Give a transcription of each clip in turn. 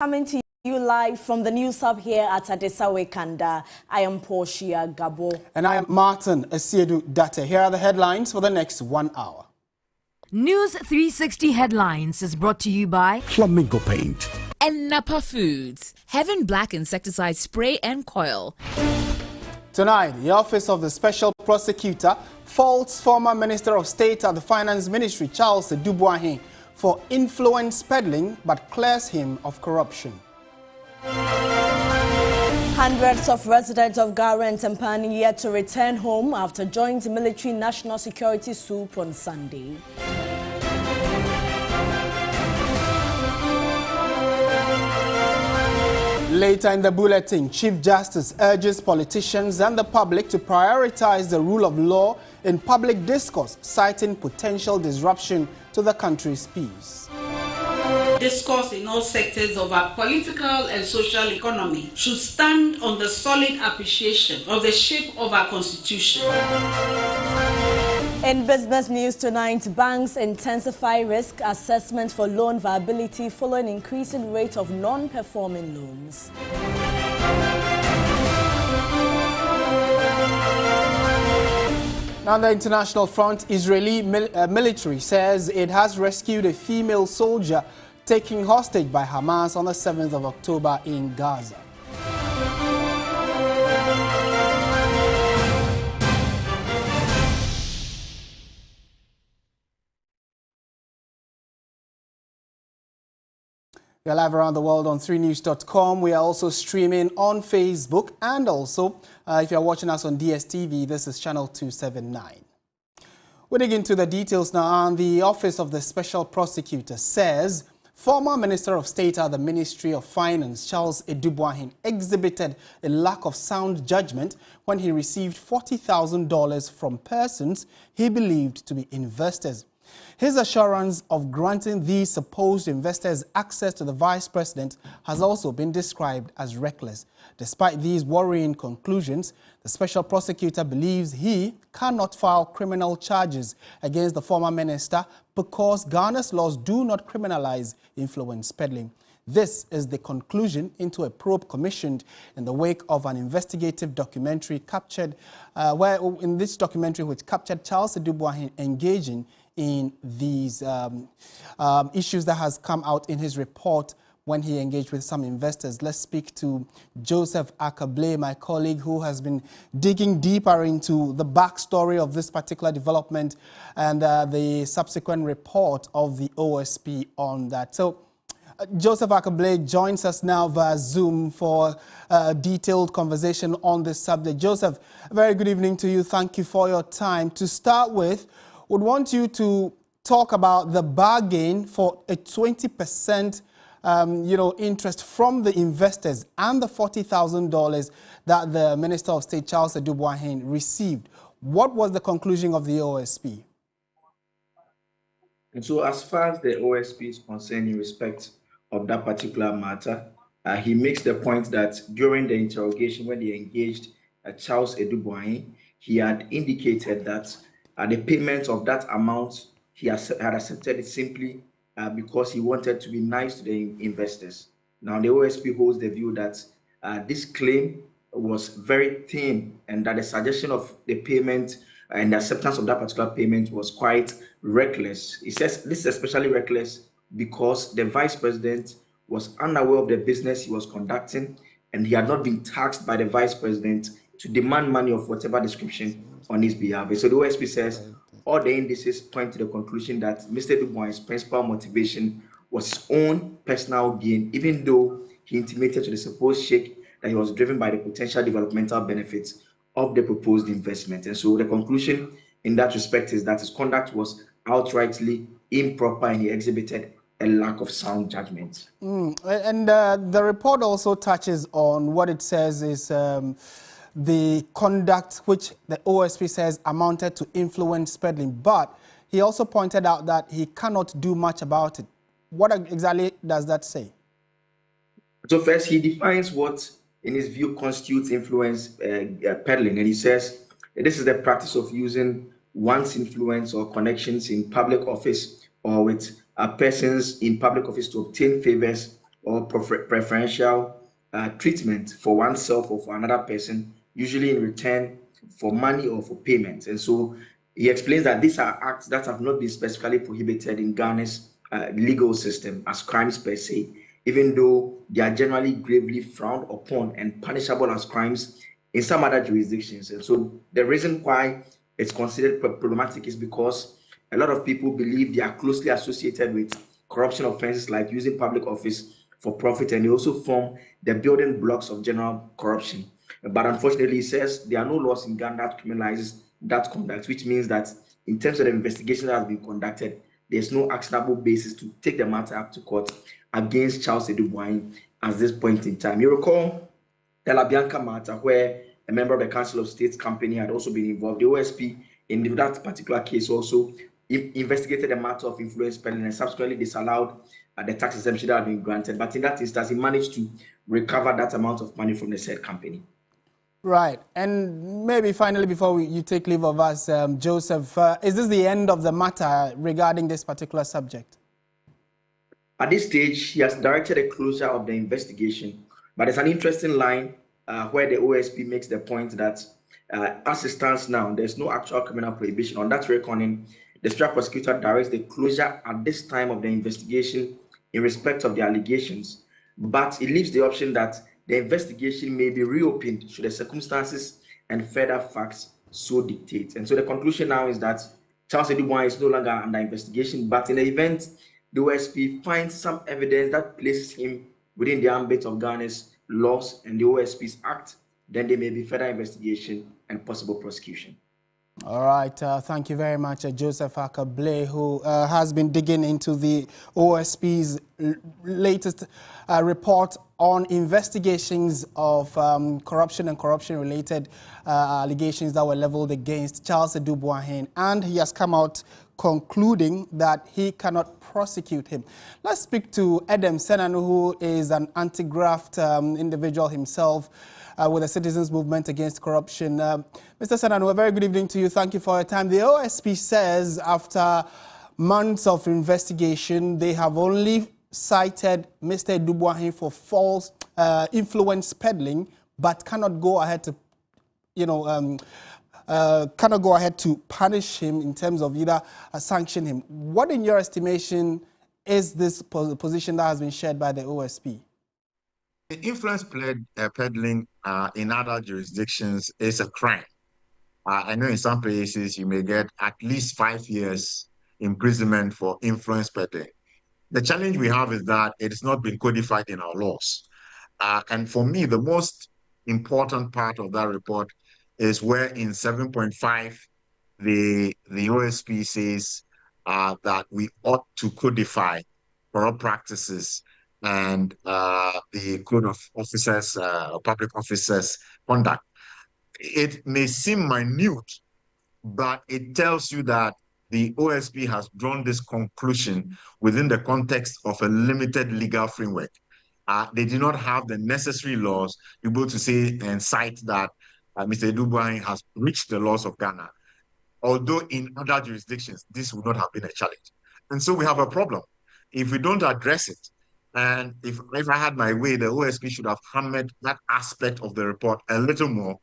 Coming to you live from the News Hub here at Adesawe Kanda. I am Portia Gabo. And I am Martin Asiedu Date. Here are the headlines for the next 1 hour. News 360 Headlines is brought to you by Flamingo Paint and Napa Foods. Heaven Black Insecticide Spray and Coil. Tonight, the Office of the Special Prosecutor faults former Minister of State at the Finance Ministry, Charles Edubwahin, for influence peddling, but clears him of corruption. Hundreds of residents of Garo and Tempani yet to return home after joint military national security swoop on Sunday. Later in the bulletin, Chief Justice urges politicians and the public to prioritize the rule of law in public discourse, citing potential disruption to the country's peace. Discourse in all sectors of our political and social economy should stand on the solid appreciation of the shape of our constitution. In business news tonight, banks intensify risk assessment for loan viability following increasing rate of non-performing loans. On the international front, Israeli military says it has rescued a female soldier taken hostage by Hamas on the 7th of October in Gaza. We are live around the world on 3news.com. We are also streaming on Facebook, and also if you are watching us on DSTV, this is channel 279. We dig into the details now. And the Office of the Special Prosecutor says former Minister of State at the Ministry of Finance, Charles Edubwahin, exhibited a lack of sound judgment when he received $40,000 from persons he believed to be investors. His assurance of granting these supposed investors access to the Vice President has also been described as reckless. Despite these worrying conclusions, the Special Prosecutor believes he cannot file criminal charges against the former minister because Ghana's laws do not criminalize influence peddling. This is the conclusion into a probe commissioned in the wake of an investigative documentary captured, which captured Charles Edubwahin engaging in these issues that has come out in his report when he engaged with some investors. Let's speak to Joseph Akable, my colleague, who has been digging deeper into the backstory of this particular development and the subsequent report of the OSP on that. So, Joseph Akable joins us now via Zoom for a detailed conversation on this subject. Joseph, a very good evening to you. Thank you for your time. To start with, would want you to talk about the bargain for a 20% interest from the investors and the $40,000 that the Minister of State, Charles Edubwahin, received. What was the conclusion of the OSP? And so as far as the OSP is concerned in respect of that particular matter, he makes the point that during the interrogation when they engaged Charles Edubwahin, he had indicated that the payment of that amount, he had accepted it simply because he wanted to be nice to the investors. Now, the OSP holds the view that this claim was very thin and that the suggestion of the payment and the acceptance of that particular payment was quite reckless. He says this is especially reckless because the Vice President was unaware of the business he was conducting and he had not been tasked by the Vice President to demand money of whatever description on his behalf. So the OSP says all the indices point to the conclusion that Mr. Edubwahin's principal motivation was his own personal gain, even though he intimated to the supposed sheikh that he was driven by the potential developmental benefits of the proposed investment. And so the conclusion in that respect is that his conduct was outrightly improper and he exhibited a lack of sound judgment. And the report also touches on what it says is the conduct which the OSP says amounted to influence peddling, but he also pointed out that he cannot do much about it. What exactly does that say? So first, he defines what, in his view, constitutes influence peddling, and he says this is the practice of using one's influence or connections in public office or with persons in public office to obtain favors or preferential treatment for oneself or for another person, usually in return for money or for payment. And so he explains that these are acts that have not been specifically prohibited in Ghana's legal system as crimes per se, even though they are generally gravely frowned upon and punishable as crimes in some other jurisdictions. And so the reason why it's considered problematic is because a lot of people believe they are closely associated with corruption offenses like using public office for profit, and they also form the building blocks of general corruption. But unfortunately, he says there are no laws in Ghana that criminalizes that conduct, which means that in terms of the investigation that has been conducted, there's no actionable basis to take the matter up to court against Charles Edouboahin at this point in time. You recall the La Bianca matter, where a member of the Council of State's company had also been involved. The OSP in that particular case also investigated the matter of influence peddling and subsequently disallowed the tax exemption that had been granted. But in that instance, he managed to recover that amount of money from the said company. Right. And maybe finally, before you take leave of us, Joseph, is this the end of the matter regarding this particular subject? At this stage, he has directed a closure of the investigation. But there's an interesting line where the OSP makes the point that as it stands now, there's no actual criminal prohibition. On that reckoning, the Special Prosecutor directs the closure at this time of the investigation in respect of the allegations, but it leaves the option that the investigation may be reopened should the circumstances and further facts so dictate. And so the conclusion now is that Charles Edouboahin is no longer under investigation, but in the event the OSP finds some evidence that places him within the ambit of Ghana's laws and the OSP's act, then there may be further investigation and possible prosecution. All right. Thank you very much, Joseph Akablay, who has been digging into the OSP's latest report on investigations of corruption and corruption-related allegations that were leveled against Charles Edouboahin, and he has come out concluding that he cannot prosecute him. Let's speak to Edem Senanu, who is an anti-graft individual himself, with the Citizens Movement Against Corruption. Mr. Senanu, a very good evening to you. Thank you for your time. The OSP says after months of investigation, they have only cited Mr. Edouboahin for false influence peddling, but cannot go ahead to, cannot go ahead to punish him in terms of either sanction him. What, in your estimation, is this position that has been shared by the OSP? The influence peddling in other jurisdictions is a crime. I know in some places you may get at least 5 years imprisonment for influence peddling. The challenge we have is that it has not been codified in our laws. And for me, the most important part of that report is where in 7.5, the OSP says that we ought to codify corrupt practices and the code of officers, public officers conduct. It may seem minute, but it tells you that the OSP has drawn this conclusion within the context of a limited legal framework. They do not have the necessary laws to be able to say and cite that Mr. Edouboahin has breached the laws of Ghana. Although in other jurisdictions, this would not have been a challenge. And so we have a problem. If we don't address it, and if I had my way, the OSP should have hammered that aspect of the report a little more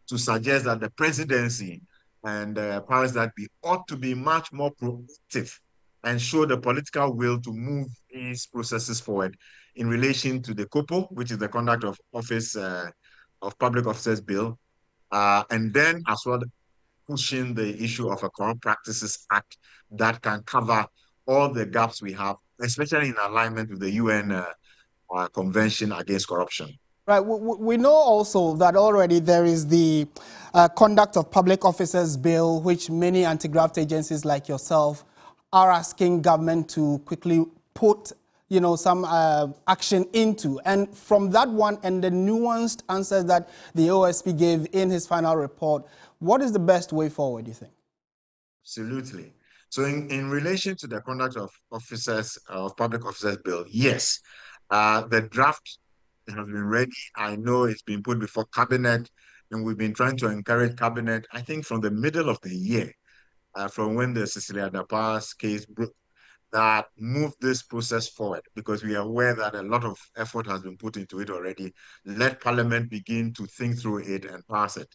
to suggest that the presidency and powers that be ought to be much more proactive and show the political will to move these processes forward in relation to the COPO, which is the Conduct of Office of Public Officers Bill, and then as well pushing the issue of a Corrupt Practices Act that can cover all the gaps we have, especially in alignment with the UN Convention Against Corruption. Right. We know also that already there is the Conduct of Public Officers Bill, which many anti-graft agencies like yourself are asking government to quickly put, some action into. And from that one and the nuanced answers that the OSP gave in his final report, what is the best way forward, you think? Absolutely. So in relation to the Conduct of Officers of Public Officers Bill, yes, the draft has been ready. I know it's been put before Cabinet, and we've been trying to encourage Cabinet, I think from the middle of the year, from when the Cecilia Dapaah's case broke, that move this process forward, because we are aware that a lot of effort has been put into it already. Let Parliament begin to think through it and pass it.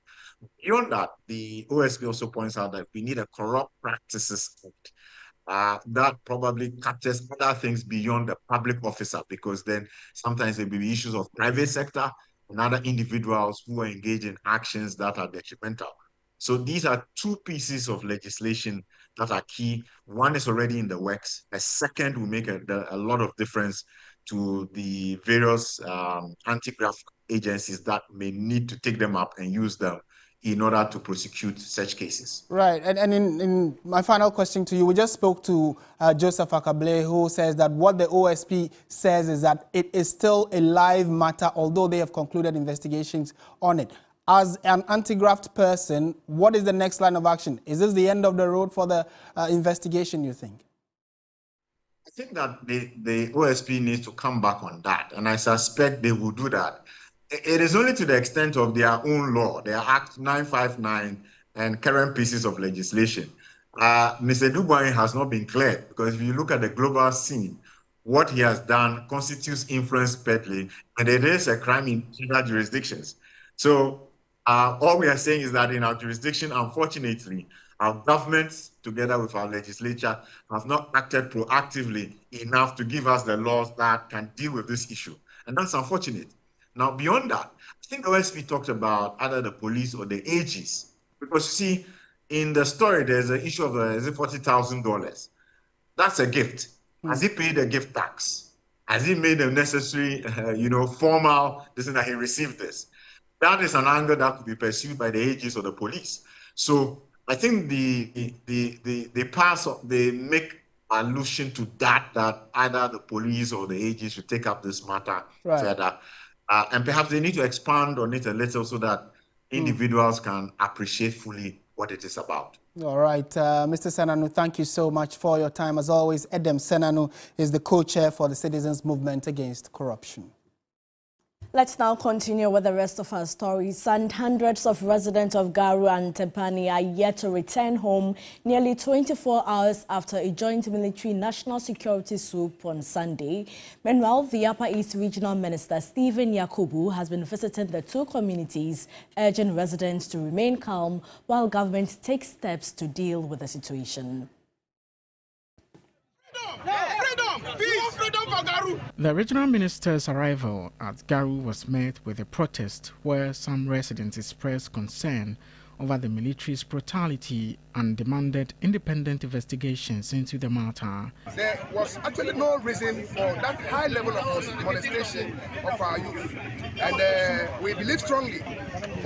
Beyond that, the OSP also points out that we need a corrupt practices act. That probably captures other things beyond the public officer, because then sometimes there will be issues of private sector and other individuals who are engaged in actions that are detrimental. So these are two pieces of legislation that are key. One is already in the works. A second will make a lot of difference to the various anti-graft agencies that may need to take them up and use them in order to prosecute such cases. Right, and in my final question to you, we just spoke to Joseph Akable, who says that what the OSP says is that it is still a live matter, although they have concluded investigations on it. As an anti-graft person, what is the next line of action? Is this the end of the road for the investigation, you think? I think that the OSP needs to come back on that, and I suspect they will do that. It is only to the extent of their own law, their Act 959 and current pieces of legislation. Mr. Dubois has not been cleared, because if you look at the global scene, what he has done constitutes influence peddling, and it is a crime in other jurisdictions. So all we are saying is that in our jurisdiction, unfortunately, our governments, together with our legislature, have not acted proactively enough to give us the laws that can deal with this issue. And that's unfortunate. Now, beyond that, I think OSP talked about either the police or the AGs. Because you see, in the story, there's an issue of is it $40,000? That's a gift. Has he paid a gift tax? Has he made the necessary, formal, this that he received this? That is an angle that could be pursued by the AGs or the police. So I think they make allusion to that either the police or the AGs should take up this matter further. And perhaps they need to expand on it a little so that individuals can appreciate fully what it is about. All right, Mr. Senanu, thank you so much for your time. As always, Edem Senanu is the co-chair for the Citizens Movement Against Corruption. Let's now continue with the rest of our stories. And hundreds of residents of Garu and Tepani are yet to return home nearly 24 hours after a joint military national security swoop on Sunday. Meanwhile, the Upper East Regional Minister Stephen Yakubu has been visiting the two communities, urging residents to remain calm while government takes steps to deal with the situation. The regional minister's arrival at Garu was met with a protest where some residents expressed concern over the military's brutality and demanded independent investigations into the matter. There was actually no reason for that high level of molestation of our youth. And we believe strongly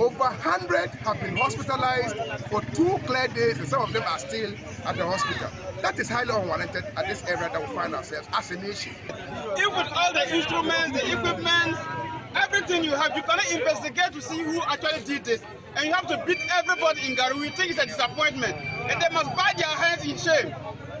over 100 have been hospitalized for 2 clear days, and some of them are still at the hospital. That is highly unwarranted at this area that we find ourselves as a nation. If with all the instruments, the equipment, everything you have, you cannot investigate to see who actually did this. And you have to beat everybody in Garu. We think it's a disappointment. And they must bite their hands in shame.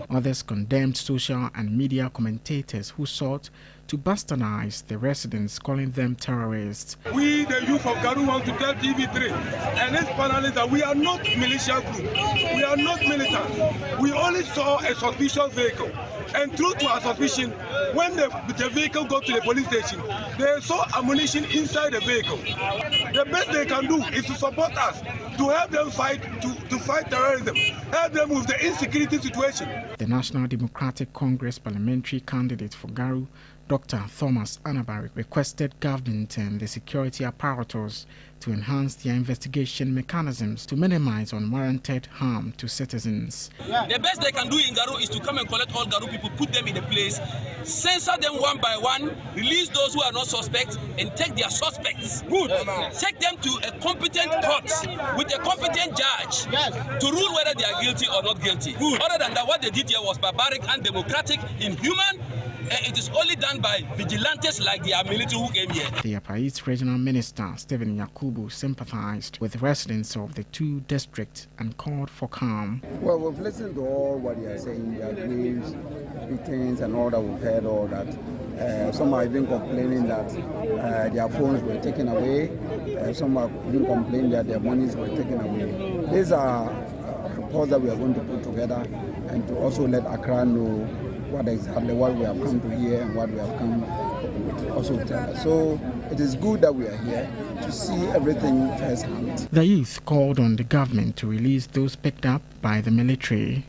Others condemned social and media commentators who sought to bastardize the residents, calling them terrorists. We, the youth of Garu, want to tell TV3 and its panelists that we are not militia group. We are not militant. We only saw a suspicious vehicle. And true to our suspicion, when the vehicle got to the police station, they saw ammunition inside the vehicle. The best they can do is to support us, to help them fight, to fight terrorism, help them with the insecurity situation. The National Democratic Congress parliamentary candidate for Garu, Dr. Thomas Anabari, requested government and the security apparatus to enhance their investigation mechanisms to minimize unwarranted harm to citizens. The best they can do in Garu is to come and collect all Garu people, put them in a place, censor them one by one, release those who are not suspects, and take their suspects. Good. Take them to a competent court with a competent judge to rule whether they are guilty or not guilty. Good. Other than that, what they did here was barbaric, undemocratic, inhuman. It is only done by vigilantes like the military who came here. The Upper East Regional Minister, Stephen Yakubu, sympathized with residents of the two districts and called for calm. Well, we've listened to all what they are saying, their griefs, beatings, and all that. We've heard all that. Some are even complaining that their phones were taken away. Some are even complaining that their monies were taken away. These are reports that we are going to put together and to also let Accra know what exactly what we have come to hear and what we have come also to tell us. So it is good that we are here to see everything firsthand. The youth called on the government to release those picked up by the military.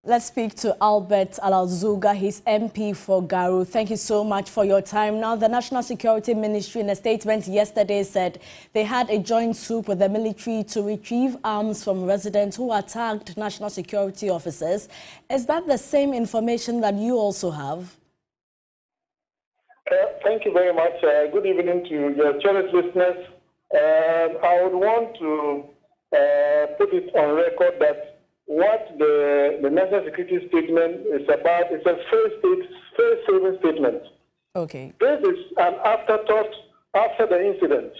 Let's speak to Albert Alal-Zugah, he's MP for Garu. Thank you so much for your time. Now, the National Security Ministry in a statement yesterday said they had a joint swoop with the military to retrieve arms from residents who attacked national security officers. Is that the same information that you also have? Thank you very much. Good evening to your cherished listeners. I would want to put it on record that what the National Security Statement is about is a fair-saving statement. Okay. This is an afterthought after the incident.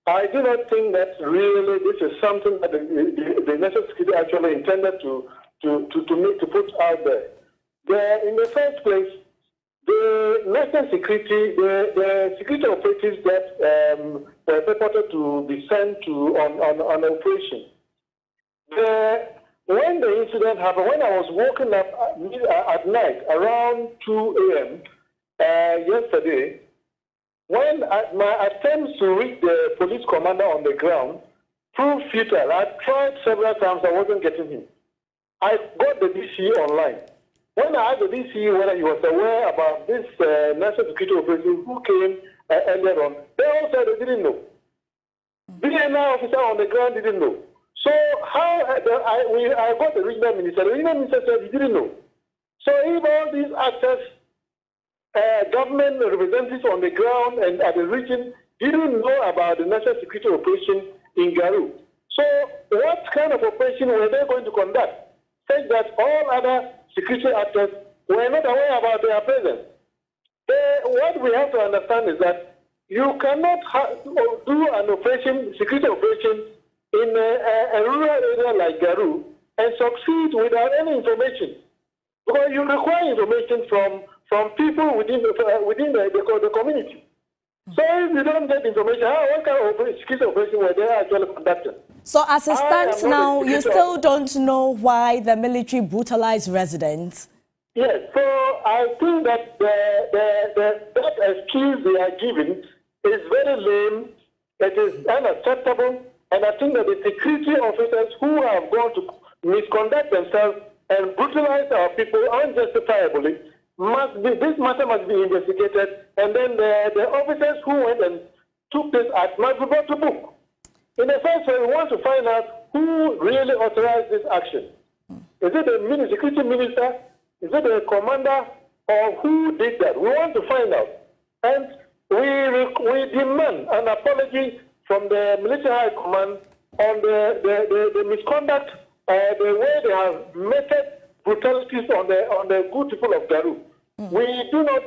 I do not think that really this is something that the National Security actually intended to put out there. In the first place, the National Security, the security operatives that were purported to be sent on operation. When the incident happened, when I was woken up at night around 2 a.m. Yesterday, when my attempts to reach the police commander on the ground proved futile. I tried several times, I wasn't getting him. I got the DC online. When I asked the DC whether he was aware about this national security operative who came earlier on, they all said they didn't know. The BNI officer on the ground didn't know. So how I got the regional minister. The regional minister said he didn't know. So if all these actors, government representatives on the ground and at the region didn't know about the national security operation in Garu, so what kind of operation were they going to conduct? Such that all other security actors were not aware about their presence. What we have to understand is that you cannot do an operation, security operation, in a rural area like Garu and succeed without any information. Because you require information from people within the community. So if you don't get information, what kind of security operation were they actually conducting? So as it stands now, you still don't know why the military brutalized residents? Yes, so I think that that excuse they are giving is very lame, it is unacceptable, and I think that the security officers who have gone to misconduct themselves and brutalize our people unjustifiably, this matter must be investigated, and then the officers who went and took this act must be brought to book. In the first place, we want to find out who really authorized this action. Is it the security minister? Is it the commander? Or who did that? We want to find out. And we demand an apology from the military high command on the misconduct, the way they have meted brutalities on the good people of Garu. We do not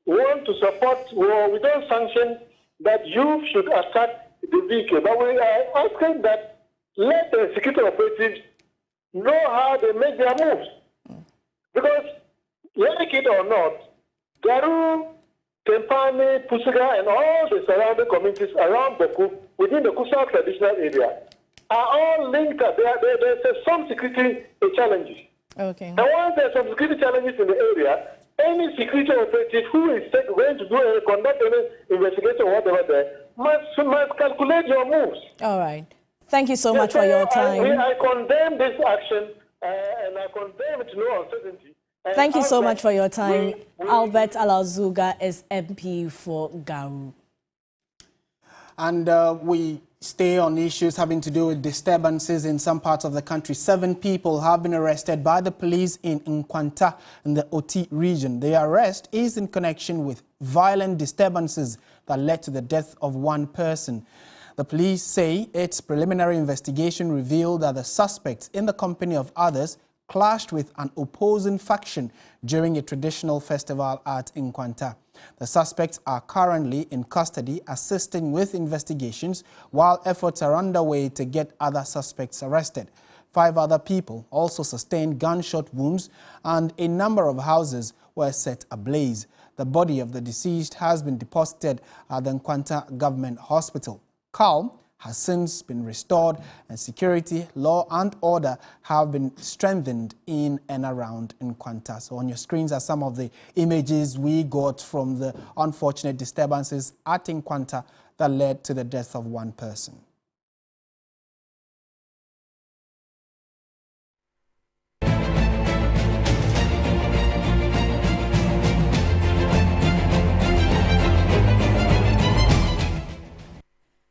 want to support, or we don't sanction that youth should attack the vehicle. But we are asking that let the security operatives know how they make their moves. Because, like it or not, Garu, Tempane, Pusiga, and all the surrounding communities around Boku, within the Kusao traditional area, are all linked up. There's some security challenges. Okay. And once there's some security challenges in the area, any security operative who is going to conduct any investigation or whatever there must calculate your moves. All right. Thank you so much for your time. I condemn this action and I condemn it to no uncertainty. Thank you so much for your time. Albert Alal-Zugah is MP for Garu. And we stay on issues having to do with disturbances in some parts of the country. 7 people have been arrested by the police in Nkwanta in the Oti region. The arrest is in connection with violent disturbances that led to the death of 1 person. The police say its preliminary investigation revealed that the suspects, in the company of others, clashed with an opposing faction during a traditional festival at Nkwanta. The suspects are currently in custody assisting with investigations while efforts are underway to get other suspects arrested. 5 other people also sustained gunshot wounds and a number of houses were set ablaze. The body of the deceased has been deposited at the Nkwanta Government Hospital. Calm has since been restored, and security, law and order have been strengthened in and around Nkwanta. So on your screens are some of the images we got from the unfortunate disturbances at Nkwanta that led to the death of one person.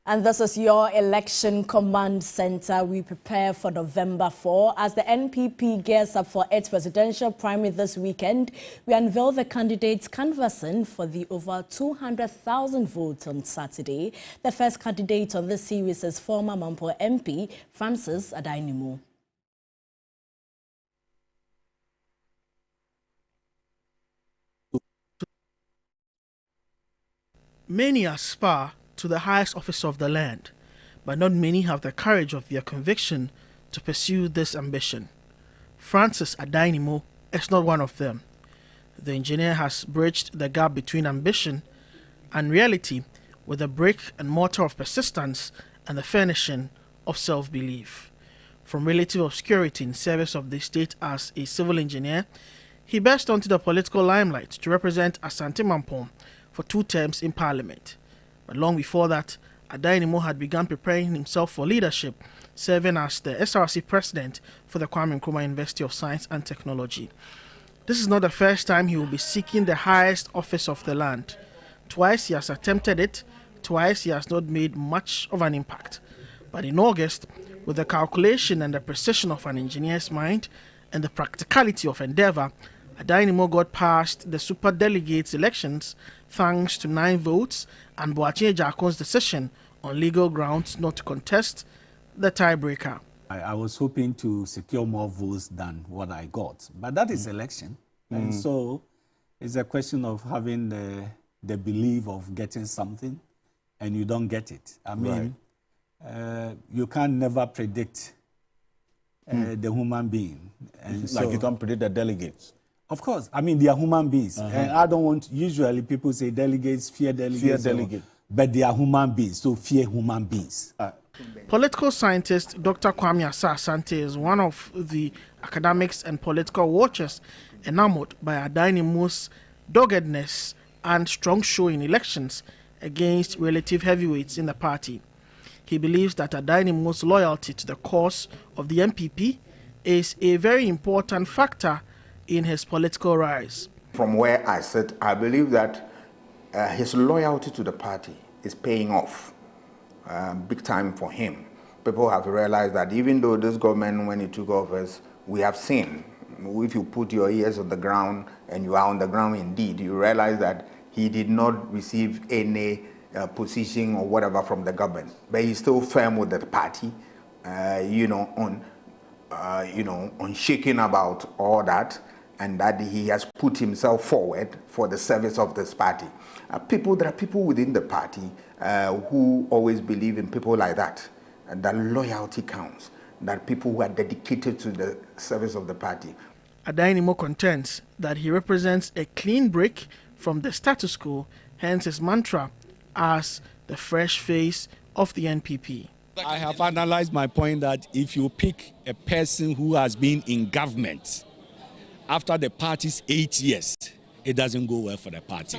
And this is your election command center. We prepare for November 4. As the NPP gears up for its presidential primary this weekend, we unveil the candidates canvassing for the over 200,000 votes on Saturday. The first candidate on this series is former Mampo MP Francis Adainimo. Many aspire to the highest office of the land, but not many have the courage of their conviction to pursue this ambition. Francis Adainimo is not one of them. The engineer has bridged the gap between ambition and reality with a brick and mortar of persistence and the furnishing of self-belief. From relative obscurity in service of the state as a civil engineer, he burst onto the political limelight to represent Asante Mampong for 2 terms in parliament. But long before that, Adainimo had begun preparing himself for leadership, serving as the SRC president for the Kwame Nkrumah University of Science and Technology. This is not the first time he will be seeking the highest office of the land. Twice he has attempted it, twice he has not made much of an impact. But in August, with the calculation and the precision of an engineer's mind and the practicality of endeavor, Adainimo got past the superdelegates elections thanks to 9 votes and Boachie Jakon's decision on legal grounds not to contest the tiebreaker. I was hoping to secure more votes than what I got, but that is election. And so it's a question of having the belief of getting something and you don't get it. I mean, you can never predict the human being. And like you can't predict the delegates. Of course. I mean, they are human beings. And I don't want, usually people say delegates, fear delegates. Fear delegates. But they are human beings, so fear human beings. Political scientist Dr. Kwame Asah-Asante is one of the academics and political watchers enamored by Adainimo's doggedness and strong show in elections against relative heavyweights in the party. He believes that Adainimo's loyalty to the cause of the NPP is a very important factor in his political rise. From where I sit, I believe that his loyalty to the party is paying off big time for him. People have realized that even though this government, when it took office, we have seen, if you put your ears on the ground and you are on the ground indeed, you realize that he did not receive any position or whatever from the government, but he's still firm with the party, on shaking about all that, and that he has put himself forward for the service of this party. There are people within the party who always believe in people like that, and that loyalty counts, that people who are dedicated to the service of the party. Adainimo contends that he represents a clean break from the status quo, hence his mantra as the fresh face of the NPP. I have analyzed my point that if you pick a person who has been in government after the party's 8 years, it doesn't go well for the party.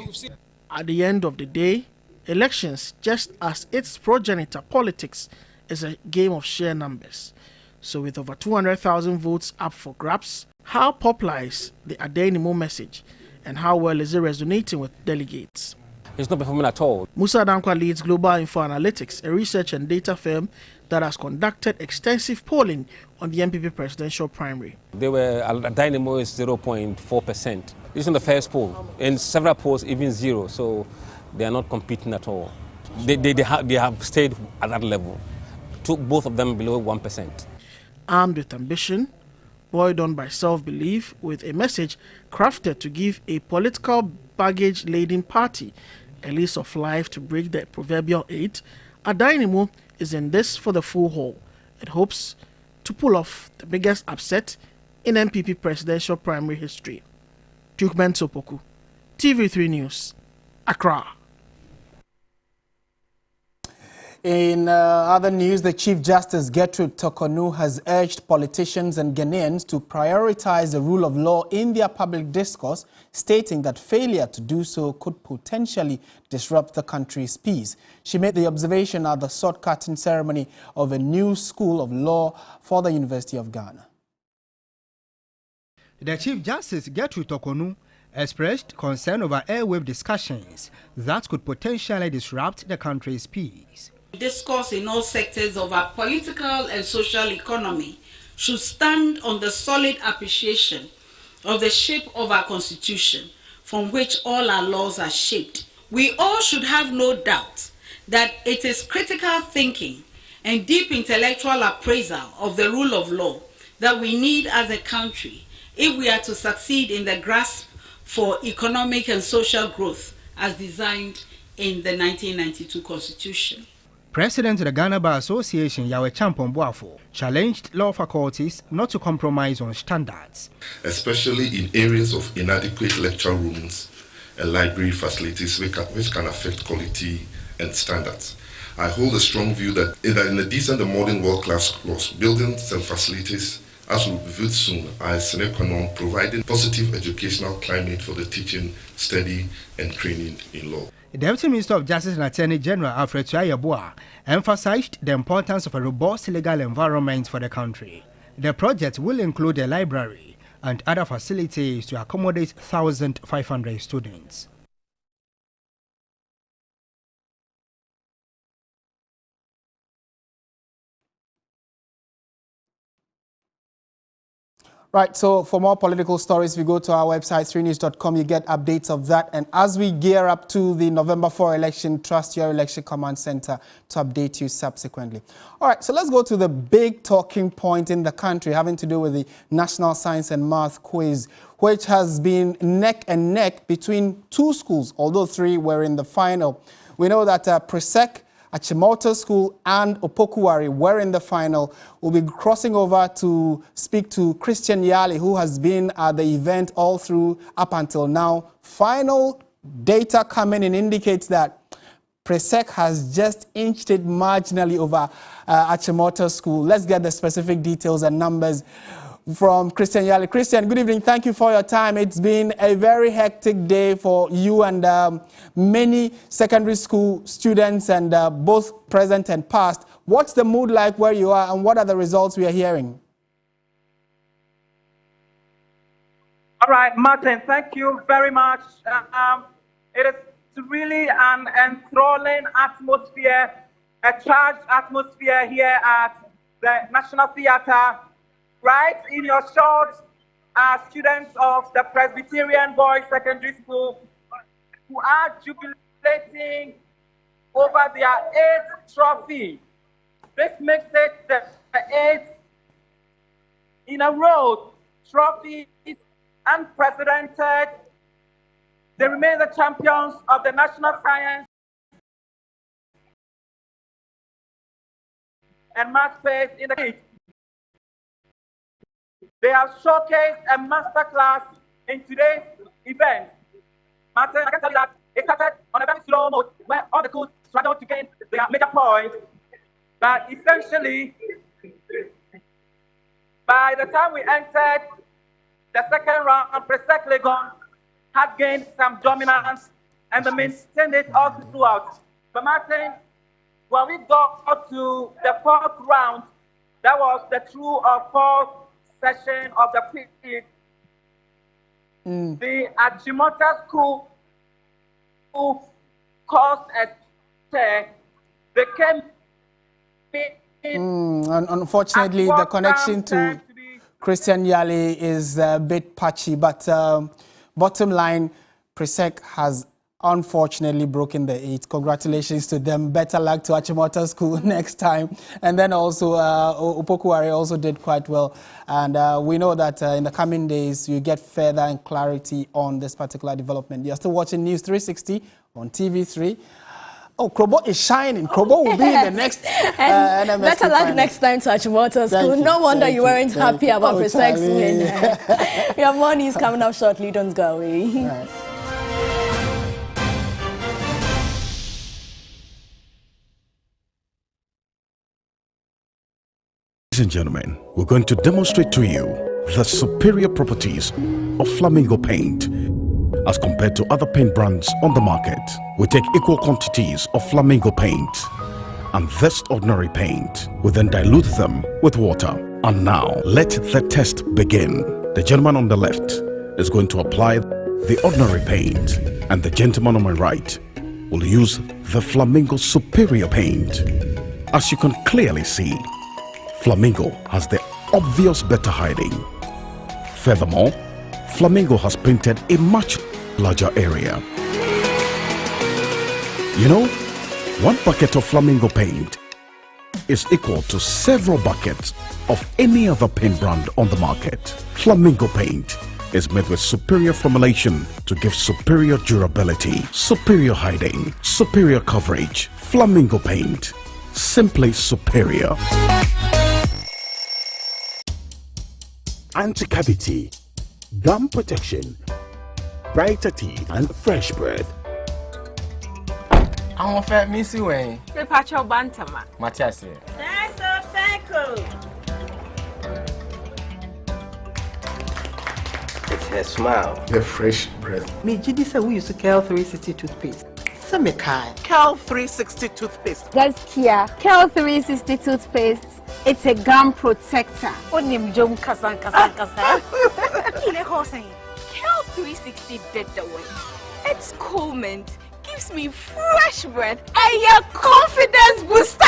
At the end of the day, elections, just as its progenitor politics, is a game of sheer numbers. So with over 200,000 votes up for grabs, how popular is the Adainimo message and how well is it resonating with delegates? It's not performing at all. Musa Dankwa leads Global Info Analytics, a research and data firm that has conducted extensive polling on the NPP presidential primary. Adainimo is 0.4%. This is the first poll. In several polls, even 0. So they are not competing at all. They have stayed at that level. Both of them below 1%. Armed with ambition, buoyed on by self-belief, with a message crafted to give a political baggage-laden party a lease of life to break the proverbial 8, Adainimo is in this for the full haul. It hopes to pull off the biggest upset in NPP presidential primary history. Tukman Sopoku, TV3 News, Accra. In other news, the Chief Justice Gertrude Torkornoo has urged politicians and Ghanaians to prioritize the rule of law in their public discourse, stating that failure to do so could potentially disrupt the country's peace. She made the observation at the sword-cutting ceremony of a new school of law for the University of Ghana. The Chief Justice Gertrude Torkornoo expressed concern over airwave discussions that could potentially disrupt the country's peace. Discourse in all sectors of our political and social economy should stand on the solid appreciation of the shape of our constitution, from which all our laws are shaped. We all should have no doubt that it is critical thinking and deep intellectual appraisal of the rule of law that we need as a country if we are to succeed in the grasp for economic and social growth as designed in the 1992 Constitution. President of the Ghana Bar Association, Yahweh Champon Boafo, challenged law faculties not to compromise on standards, especially in areas of inadequate lecture rooms and library facilities which can affect quality and standards. I hold a strong view that in a decent and modern world-class laws, buildings and facilities, as will be viewed soon, are a sine qua non, providing positive educational climate for the teaching, study, and training in law. The Deputy Minister of Justice and Attorney General Alfred Tuah emphasized the importance of a robust legal environment for the country. The project will include a library and other facilities to accommodate 1,500 students. Right, so for more political stories, we go to our website, 3news.com. You get updates of that. And as we gear up to the November 4 election, trust your election command center to update you subsequently. All right, so let's go to the big talking point in the country having to do with the National Science and Math Quiz, which has been neck and neck between two schools, although three were in the final. We know that Presec, Achimota School and Opokuwari were in the final. We'll be crossing over to speak to Christian Yali, who has been at the event all through up until now. Final data coming in indicates that Presec has just inched it marginally over Achimota School. Let's get the specific details and numbers from Christian Yali. Christian, good evening. Thank you for your time. It's been a very hectic day for you and many secondary school students, and both present and past. What's the mood like where you are, and what are the results we are hearing? All right, Martin, thank you very much. It is really an enthralling atmosphere, a charged atmosphere here at the National Theatre. Right in your shorts are students of the Presbyterian Boys Secondary School who are jubilating over their 8th trophy. This makes it the 8th in a row trophy unprecedented. They remain the champions of the National Science and Math Quiz in the heat. They have showcased a masterclass in today's event. Martin, I can tell you that it started on a very slow mode where all the schools struggled to gain their major points. But essentially, by the time we entered the second round, Presec Legon had gained some dominance and they maintained it all throughout. But Martin, when we got to the 4th round, that was the true or false session of the quiz. The Achimota School caused a tear. They came in. Unfortunately, the connection to Christian Yali is a bit patchy, but bottom line, Presec has unfortunately broken the 8. Congratulations to them. Better luck to Achimota School next time. And then also Opokuwari also did quite well. And we know that in the coming days you get further and clarity on this particular development. You're still watching News 360 on TV3. Oh, Krobo is shining. Krobo will be in the next NMSC better luck final. Next time to Achimota School. No wonder you weren't happy about Presec's win. We have more news coming up shortly. Don't go away. Right. Ladies and gentlemen, we're going to demonstrate to you the superior properties of Flamingo paint as compared to other paint brands on the market. We take equal quantities of Flamingo paint and this ordinary paint. We then dilute them with water. And now, let the test begin. The gentleman on the left is going to apply the ordinary paint, and the gentleman on my right will use the Flamingo superior paint. As you can clearly see, Flamingo has the obvious better hiding. Furthermore, Flamingo has painted a much larger area. You know, 1 bucket of Flamingo paint is equal to several buckets of any other paint brand on the market. Flamingo paint is made with superior formulation to give superior durability, superior hiding, superior coverage. Flamingo paint, simply superior. Anti-cavity, gum protection, brighter teeth, and fresh breath. I want to miss you, eh? The patch of Bantama. Matthias. It's her smile. The fresh breath. Me, Judy said we used to Cal 360 toothpaste. Some kind. Cal 360 toothpaste. That's Kia. Cal 360 toothpaste. It's a gum protector. Onim jom kasan. Kile Hossein. Cal 360 did the way. It's cool mint. Gives me fresh breath and your confidence booster.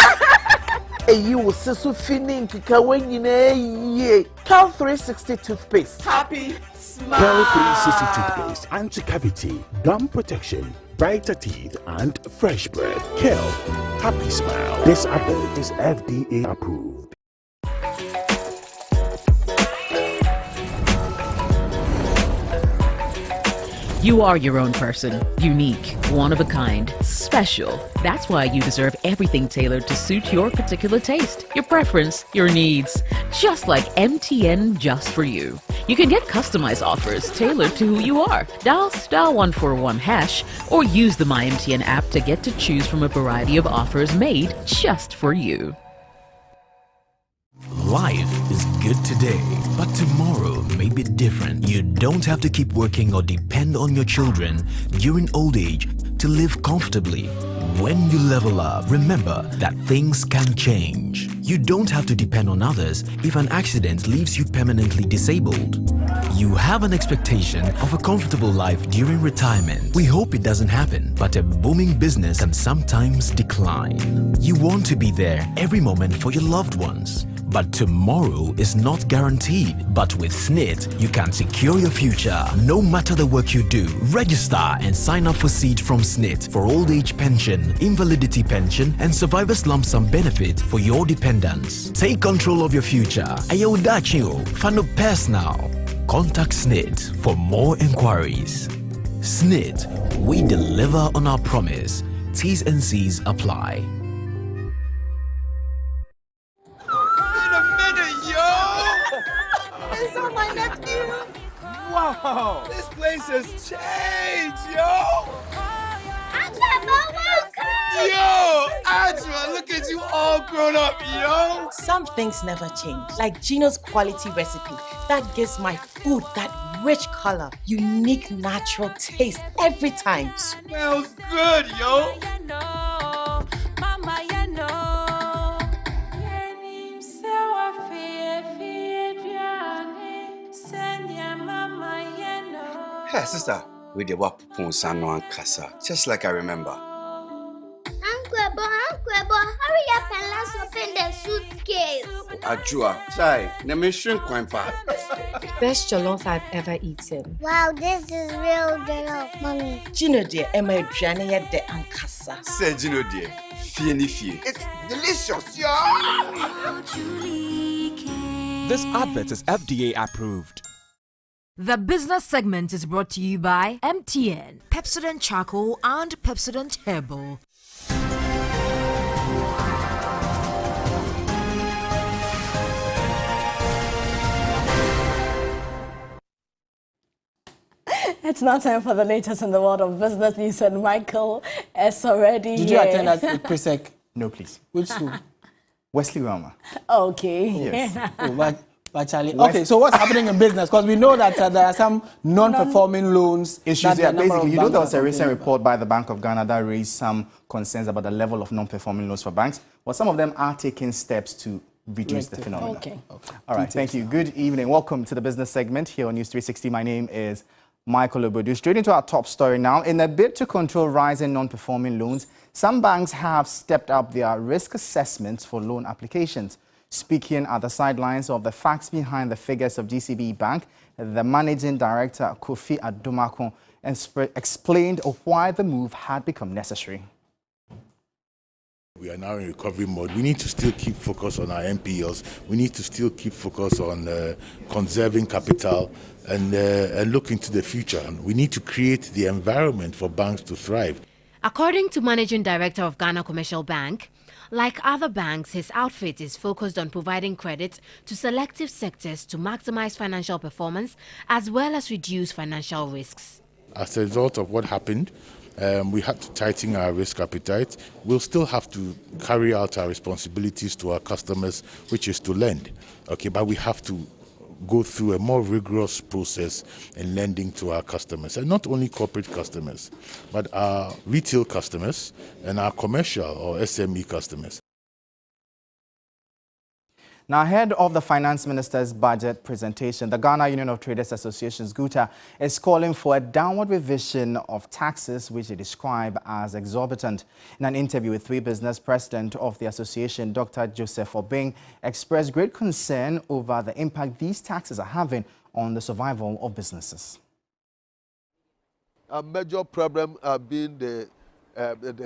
Hey, you will see so feeling when you know Cal 360 toothpaste. Happy smile. Cal 360 toothpaste, anti-cavity, gum protection, brighter teeth, and fresh breath. Cal, happy smile. This advert is FDA approved. You are your own person, unique, one of a kind, special. That's why you deserve everything tailored to suit your particular taste, your preference, your needs. Just like MTN Just For You. You can get customized offers tailored to who you are. Dial *141# or use the MyMTN app to get to choose from a variety of offers made just for you. Life is good today, but tomorrow may be different. You don't have to keep working or depend on your children during old age to live comfortably. When you level up, remember that things can change. You don't have to depend on others if an accident leaves you permanently disabled. You have an expectation of a comfortable life during retirement. We hope it doesn't happen, but a booming business can sometimes decline. You want to be there every moment for your loved ones. But tomorrow is not guaranteed. But with SSNIT, you can secure your future no matter the work you do. Register and sign up for Seed from SSNIT for old age pension, invalidity pension, and survivor's lump sum benefit for your dependents. Take control of your future. Ayodachio, Fano Personal. Contact SSNIT for more inquiries. SSNIT, we deliver on our promise. T's and C's apply. Wow, this place has changed, yo! Yo, Ajma, look at you all grown up, yo! Some things never change, like Gino's quality recipe that gives my food that rich color, unique natural taste every time. Smells good, yo! Hey, sister, we did what Sano and Casa, just like I remember. Uncle, hurry up and let's open the suitcase. Ajua, Chai, let me shrink quite fast. Best jollof I've ever eaten. Wow, this is real jollof, mommy. Gino dear, Emma Drania de Ankasa. Say Gino dear, Fieni. It's delicious, yo! This advert is FDA approved. The business segment is brought to you by MTN, Pepsodent Charcoal and Pepsodent Herbal. It's now time for the latest in the world of business news, and Michael is already Did here. you attend at Presec? No, please. Which school? Wesley Rama. Okay. Yes. But Charlie, okay, so what's happening in business? Because we know that there are some non-performing loans issues. Yeah, basically, you know there was a recent report by the Bank of Ghana that raised some concerns about the level of non-performing loans for banks. Well, some of them are taking steps to reduce the phenomenon. Okay. All right, thank you. Good evening. Welcome to the business segment here on News 360. My name is Michael Obodu. Straight into our top story now. In a bid to control rising non-performing loans, some banks have stepped up their risk assessments for loan applications. Speaking at the sidelines of the facts behind the figures of GCB Bank, the managing director, Kofi Adomako, explained why the move had become necessary. We are now in recovery mode. We need to still keep focus on our NPLs. We need to still keep focus on conserving capital and look into the future. We need to create the environment for banks to thrive. According to Managing Director of Ghana Commercial Bank, like other banks, his outfit is focused on providing credit to selective sectors to maximize financial performance as well as reduce financial risks. As a result of what happened, we had to tighten our risk appetite. We'll still have to carry out our responsibilities to our customers, which is to lend. Okay, but we have to go through a more rigorous process in lending to our customers, and not only corporate customers, but our retail customers and our commercial or SME customers. Now, ahead of the Finance Minister's budget presentation, the Ghana Union of Traders Associations, GUTA, is calling for a downward revision of taxes, which they describe as exorbitant. In an interview with 3Business, President of the association, Dr. Joseph Obeng, expressed great concern over the impact these taxes are having on the survival of businesses. A major problem being the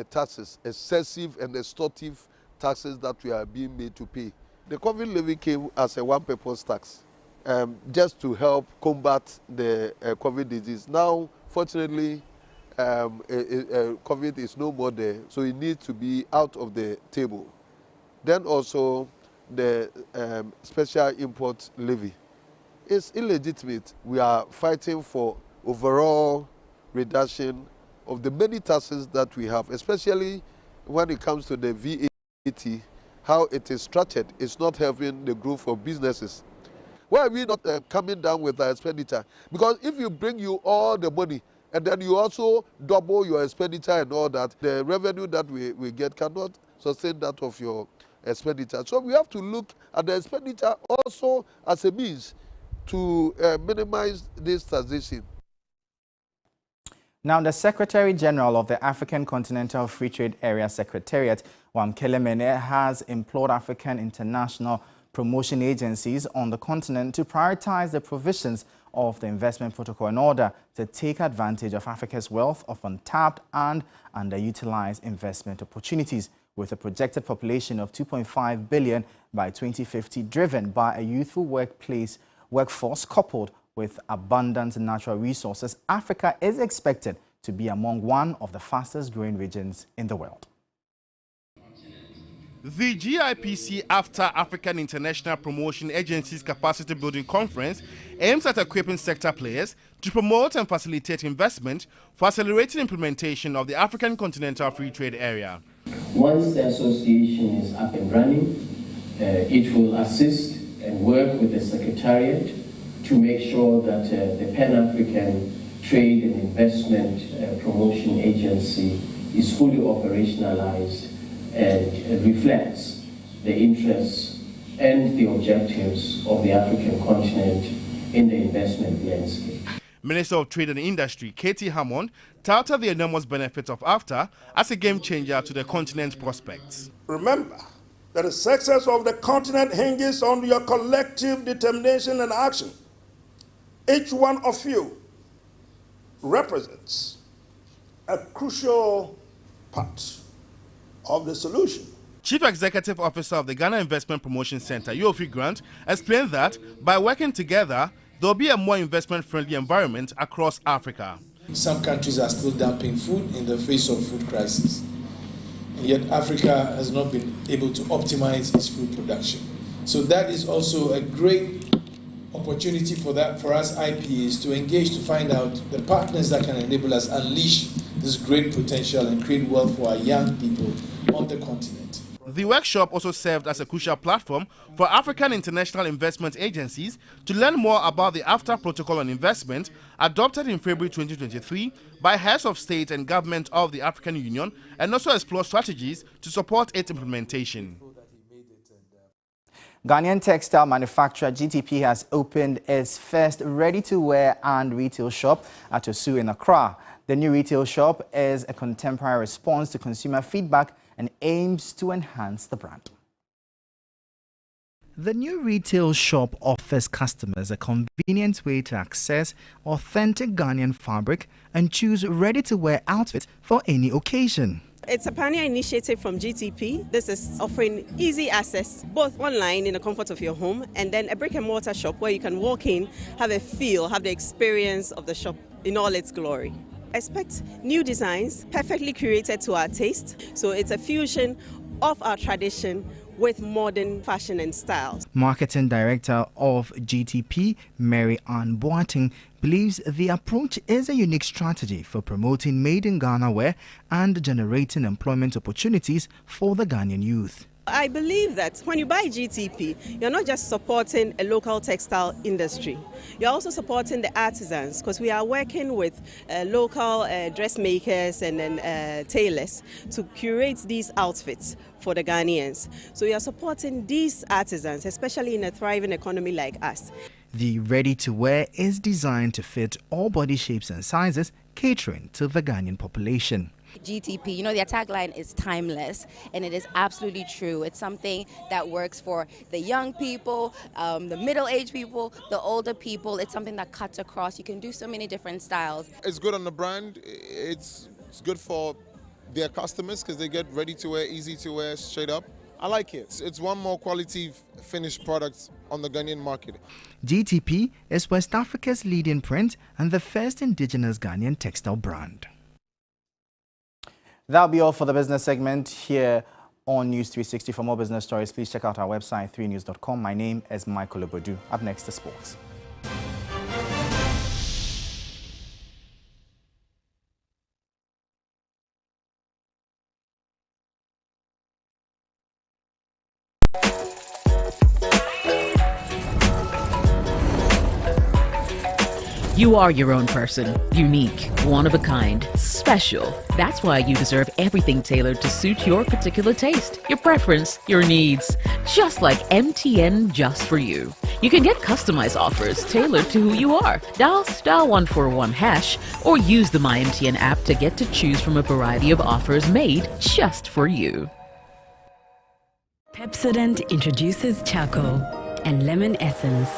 taxes, excessive and extortive taxes that we are being made to pay. The COVID levy came as a one-purpose tax, just to help combat the COVID disease. Now, fortunately, COVID is no more there, so it needs to be out of the table. Then also, the special import levy is illegitimate. We are fighting for overall reduction of the many taxes that we have, especially when it comes to the VAT. How it is structured is not helping the growth of businesses. Why are we not coming down with our expenditure? Because if you bring you all the money and then you also double your expenditure and all that, the revenue that we get cannot sustain that of your expenditure. So we have to look at the expenditure also as a means to minimize this taxation. Now, the Secretary General of the African Continental Free Trade Area Secretariat, Wamkele Mene, has implored African international promotion agencies on the continent to prioritize the provisions of the investment protocol in order to take advantage of Africa's wealth of untapped and underutilized investment opportunities, with a projected population of 2.5 billion by 2050, driven by a youthful workforce coupled with abundant natural resources. Africa is expected to be among one of the fastest growing regions in the world. The GIPC After African International Promotion Agency's Capacity Building Conference aims at equipping sector players to promote and facilitate investment for accelerating implementation of the African Continental Free Trade Area. Once the association is up and running, it will assist and work with the Secretariat to make sure that the Pan-African Trade and Investment Promotion Agency is fully operationalized and reflects the interests and the objectives of the African continent in the investment landscape. Minister of Trade and Industry, Katie Hammond, touted the enormous benefits of AFTA as a game changer to the continent's prospects. Remember that the success of the continent hinges on your collective determination and action. Each one of you represents a crucial part of the solution. Chief Executive Officer of the Ghana Investment Promotion Center, Yofi Grant, explained that by working together, there will be a more investment-friendly environment across Africa. Some countries are still dumping food in the face of food crisis. And yet Africa has not been able to optimize its food production. So that is also a great opportunity for us IPAs to engage, to find out the partners that can enable us unleash this great potential and create wealth for our young people on the continent. The workshop also served as a crucial platform for African international investment agencies to learn more about the AfTA Protocol on Investment adopted in February 2023 by heads of state and government of the African Union, and also explore strategies to support its implementation. Ghanaian textile manufacturer GTP has opened its first ready-to-wear and retail shop at Osu in Accra. The new retail shop is a contemporary response to consumer feedback and aims to enhance the brand. The new retail shop offers customers a convenient way to access authentic Ghanaian fabric and choose ready-to-wear outfits for any occasion. It's a pioneer initiative from GTP. This is offering easy access, both online in the comfort of your home, and then a brick and mortar shop where you can walk in, have a feel, have the experience of the shop in all its glory. Expect new designs, perfectly curated to our taste. So it's a fusion of our tradition with modern fashion and styles. Marketing Director of GTP, Mary Ann Boateng, believes the approach is a unique strategy for promoting made in Ghana wear and generating employment opportunities for the Ghanaian youth. I believe that when you buy GTP, you're not just supporting a local textile industry. You're also supporting the artisans, because we are working with local dressmakers and then tailors to curate these outfits for the Ghanaians. So you are supporting these artisans, especially in a thriving economy like us. The ready-to-wear is designed to fit all body shapes and sizes, catering to the Ghanaian population. GTP, you know, their tagline is timeless, and it is absolutely true. It's something that works for the young people, the middle-aged people, the older people. It's something that cuts across. You can do so many different styles. It's good on the brand. It's good for their customers because they get ready to wear, easy to wear, straight up. I like it. It's one more quality finished product on the Ghanaian market. GTP is West Africa's leading print and the first indigenous Ghanaian textile brand. That'll be all for the business segment here on News 360. For more business stories, please check out our website, 3news.com. My name is Michael Obodu. Up next, the sports. You are your own person, unique, one of a kind, special. That's why you deserve everything tailored to suit your particular taste, your preference, your needs. Just like MTN Just For You. You can get customized offers tailored to who you are. Dial *141# or use the MyMTN app to get to choose from a variety of offers made just for you. Pepsodent introduces charcoal and lemon essence.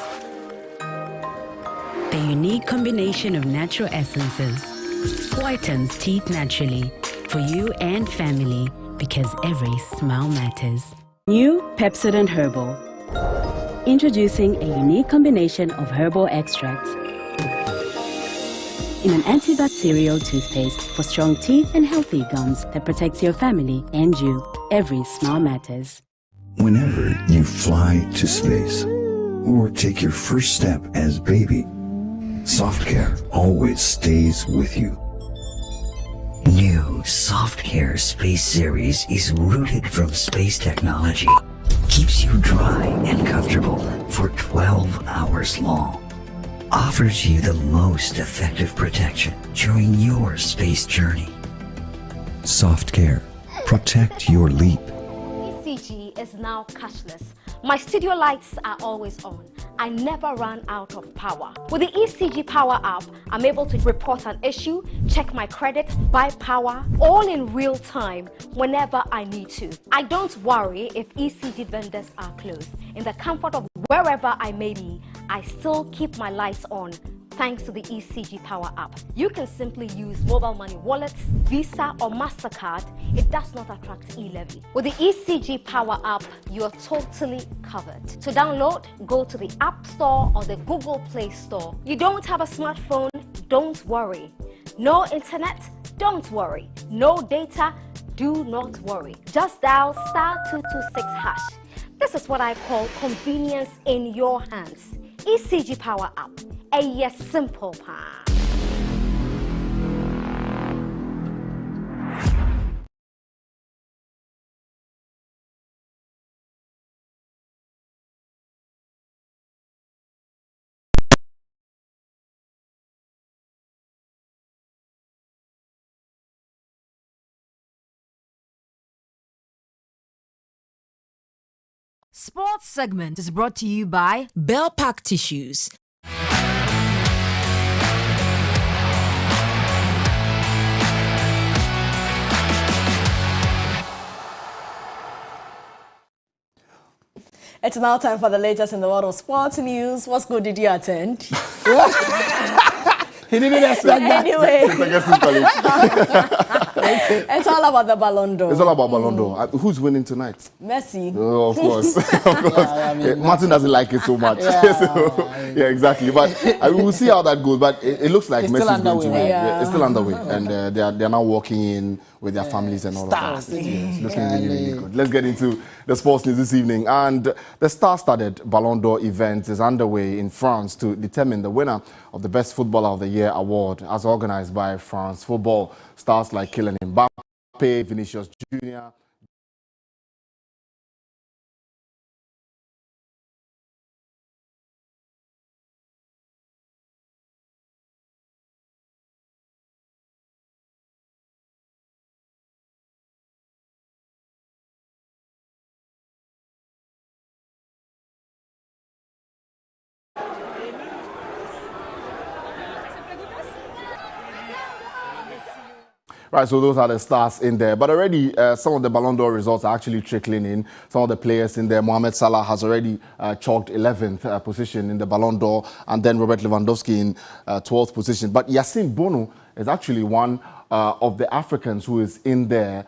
The unique combination of natural essences whitens teeth naturally for you and family, because every smile matters. New Pepsodent Herbal. Introducing a unique combination of herbal extracts in an antibacterial toothpaste for strong teeth and healthy gums that protects your family and you. Every smile matters. Whenever you fly to space or take your first step as baby, Soft Care always stays with you. New Soft Care Space Series is rooted from space technology. Keeps you dry and comfortable for 12 hours long. Offers you the most effective protection during your space journey. Soft Care. Protect your leap. ECG is now cashless. My studio lights are always on. I never run out of power. With the ECG Power app, I'm able to report an issue, check my credit, buy power, all in real time whenever I need to. I don't worry if ECG vendors are closed. In the comfort of wherever I may be, I still keep my lights on thanks to the ECG Power app. You can simply use mobile money wallets, Visa or MasterCard. It does not attract e-levy. With the ECG Power app, you're totally covered. To download, go to the App Store or the Google Play Store. You don't have a smartphone? Don't worry. No internet? Don't worry. No data? Do not worry. Just dial *226#. This is what I call convenience in your hands. ECG Power app. A yes simple pa. Sports segment is brought to you by Bell Pack Tissues. It's now time for the latest in the world of sports news. What school did you attend? He didn't expect that. Anyway. Okay. It's all about the Ballon d'Or. It's all about Ballon d'Or. Who's winning tonight? Messi. Oh, of course. Of course. Yeah, I mean, Martin doesn't like it so much. Yeah, exactly. But we'll see how that goes. But it looks like it's Messi's going to win. Right? Yeah, it's still underway. And they're now walking in with their families and all Stars. of that. It's looking really good. Let's get into the sports news this evening. And the star-studded Ballon d'Or event is underway in France to determine the winner of the Best Footballer of the Year award, as organized by France Football. Stars like Kylian Mbappe, Vinicius Jr., Right, so those are the stars in there. But already some of the Ballon d'Or results are actually trickling in. Some of the players in there, Mohamed Salah has already chalked 11th position in the Ballon d'Or, and then Robert Lewandowski in 12th position. But Yassine Bono is actually one of the Africans who is in there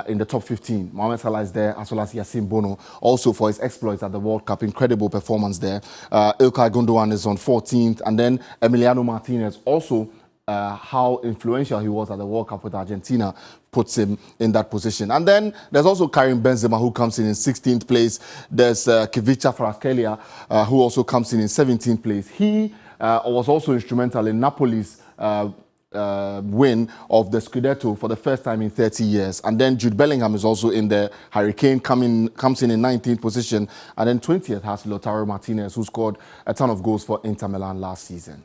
in the top 15. Mohamed Salah is there, as well as Yassine Bono, also for his exploits at the World Cup. Incredible performance there. Ilkay Gundogan is on 14th, and then Emiliano Martinez also how influential he was at the World Cup with Argentina puts him in that position. And then there's also Karim Benzema, who comes in 16th place. There's Kvicha Kvaratskhelia, who also comes in 17th place. He was also instrumental in Napoli's win of the Scudetto for the first time in 30 years. And then Jude Bellingham is also in there. Harry Kane comes in 19th position. And then 20th has Lautaro Martinez, who scored a ton of goals for Inter Milan last season.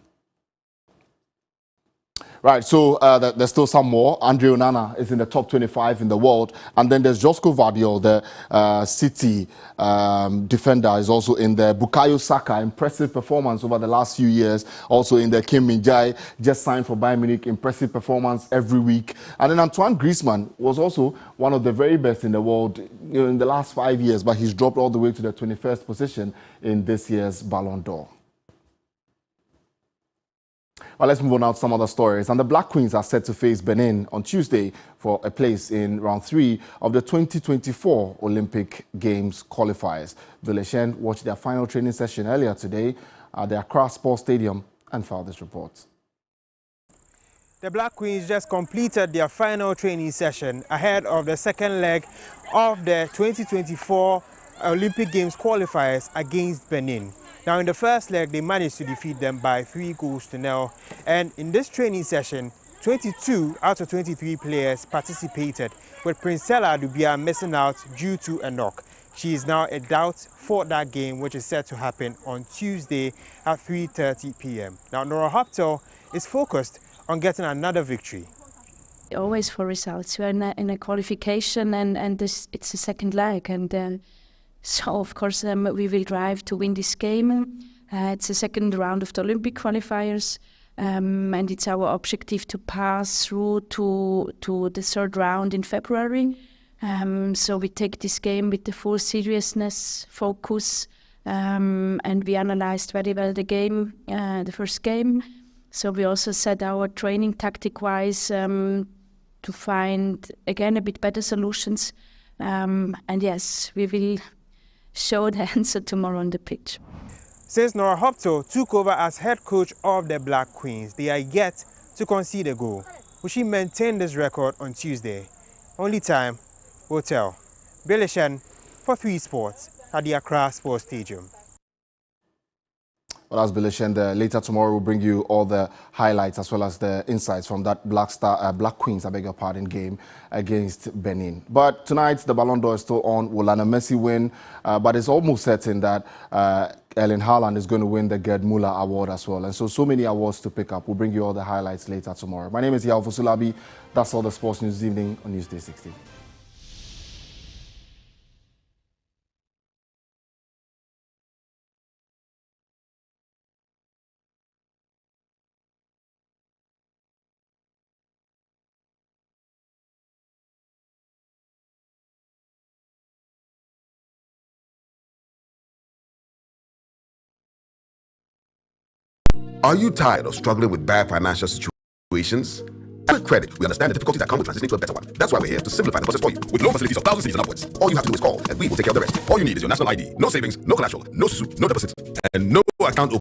Right, so there's still some more. Andre Onana is in the top 25 in the world. And then there's Josko Vardiol, the City defender, is also in there. Bukayo Saka, impressive performance over the last few years. Also in there. Kim Min-jae, just signed for Bayern Munich, impressive performance every week. And then Antoine Griezmann was also one of the very best in the world in the last 5 years, but he's dropped all the way to the 21st position in this year's Ballon d'Or. Well, let's move on now to some other stories. And the Black Queens are set to face Benin on Tuesday for a place in round 3 of the 2024 Olympic Games qualifiers. Vileshen watched their final training session earlier today at the Accra Sports Stadium and filed this report. The Black Queens just completed their final training session ahead of the second leg of the 2024 Olympic Games qualifiers against Benin. Now, in the first leg, they managed to defeat them by 3-0. And in this training session, 22 out of 23 players participated, with Princella Dubia missing out due to a knock. She is now a doubt for that game, which is set to happen on Tuesday at 3:30 p.m. Now, Nora Hoptel is focused on getting another victory. Always for results. We're in a qualification, and it's the second leg. And so, of course, we will drive to win this game. It's the second round of the Olympic qualifiers, and it's our objective to pass through to the third round in February. So we take this game with the full seriousness, focus, and we analyzed very well the game, the first game. So we also set our training tactic-wise to find, again, a bit better solutions. And yes, we will show the answer tomorrow on the pitch. Since Nora Hoptel took over as head coach of the Black Queens, they are yet to concede a goal. Will she maintain this record on Tuesday? Only time will tell. Bilishan for 3 Sports at the Accra Sports Stadium. Well, that's Bilishan. Later tomorrow we'll bring you all the highlights as well as the insights from that Black Queens, game against Benin. But tonight the Ballon d'Or is still on. Will Lionel Messi win? But it's almost certain that Erling Haaland is going to win the Gerd Müller Award as well. And so many awards to pick up. We'll bring you all the highlights later tomorrow. My name is Yao Fusulabi. That's all the sports news this evening on Newsday 16. Are you tired of struggling with bad financial situations? Quick Credit, we understand the difficulties that come with transitioning to a better one. That's why we're here to simplify the process for you. With loan facilities of thousands of cities and upwards, all you have to do is call, and we will take care of the rest. All you need is your national ID, no savings, no collateral, no suit, no deposit, and no account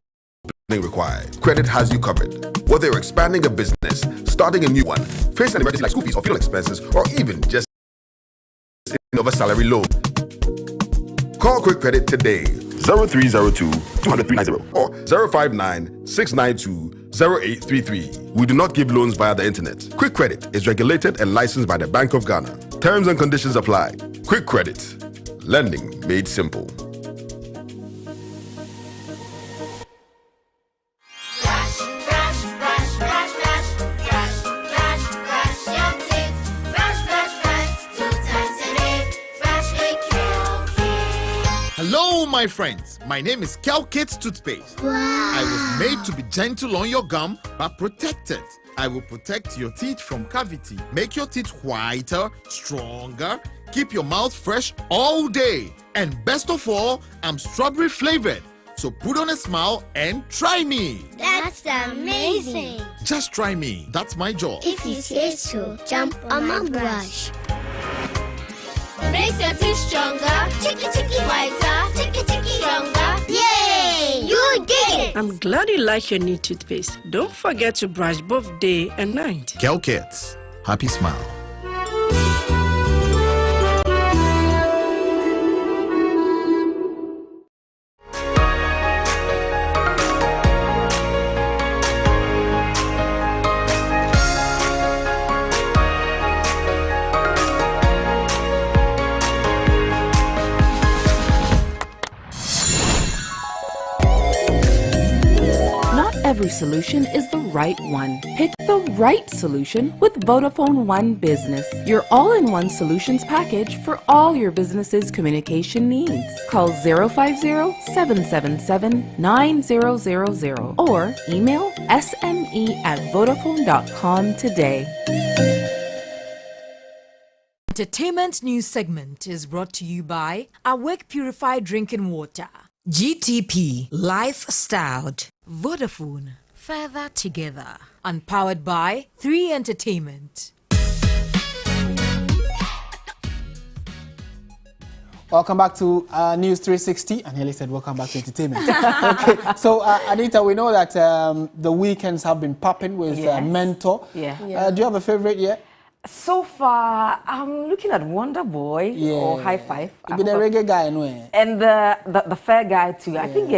opening required. Credit has you covered. Whether you're expanding a business, starting a new one, facing an emergency like school fees or funeral expenses, or even just of a salary loan. Call Quick Credit today. 0302 200 or 059 692 0833. We do not give loans via the internet. Quick Credit is regulated and licensed by the Bank of Ghana. Terms and conditions apply. Quick Credit. Lending made simple. Hello, my friends. My name is Kelkit Toothpaste. Wow. I was made to be gentle on your gum, but protected. I will protect your teeth from cavity, make your teeth whiter, stronger, keep your mouth fresh all day. And best of all, I'm strawberry flavored. So put on a smile and try me. That's amazing. Just try me. That's my job. If you say so, jump on my brush. Makes your teeth stronger, chicky chicky whiter, chicky chicky stronger. Yay! You did it! I'm glad you like your new toothpaste. Don't forget to brush both day and night. Kelkits, happy smile. Every solution is the right one. Pick the right solution with Vodafone One Business, your all-in-one solutions package for all your business's communication needs. Call 050-777-9000 or email sme@vodafone.com today. Entertainment news segment is brought to you by Awake Purified Drinking Water, GTP Lifestyled, Vodafone, further together, and powered by 3 Entertainment. Welcome back to News 360. And Haley said, welcome back to entertainment. Okay, so Anita, we know that the weekends have been popping with Mentor. Yeah. Do you have a favorite yet? So far, I'm looking at Wonder Boy or High Five. You've been a reggae guy anyway. And the fair guy too. I think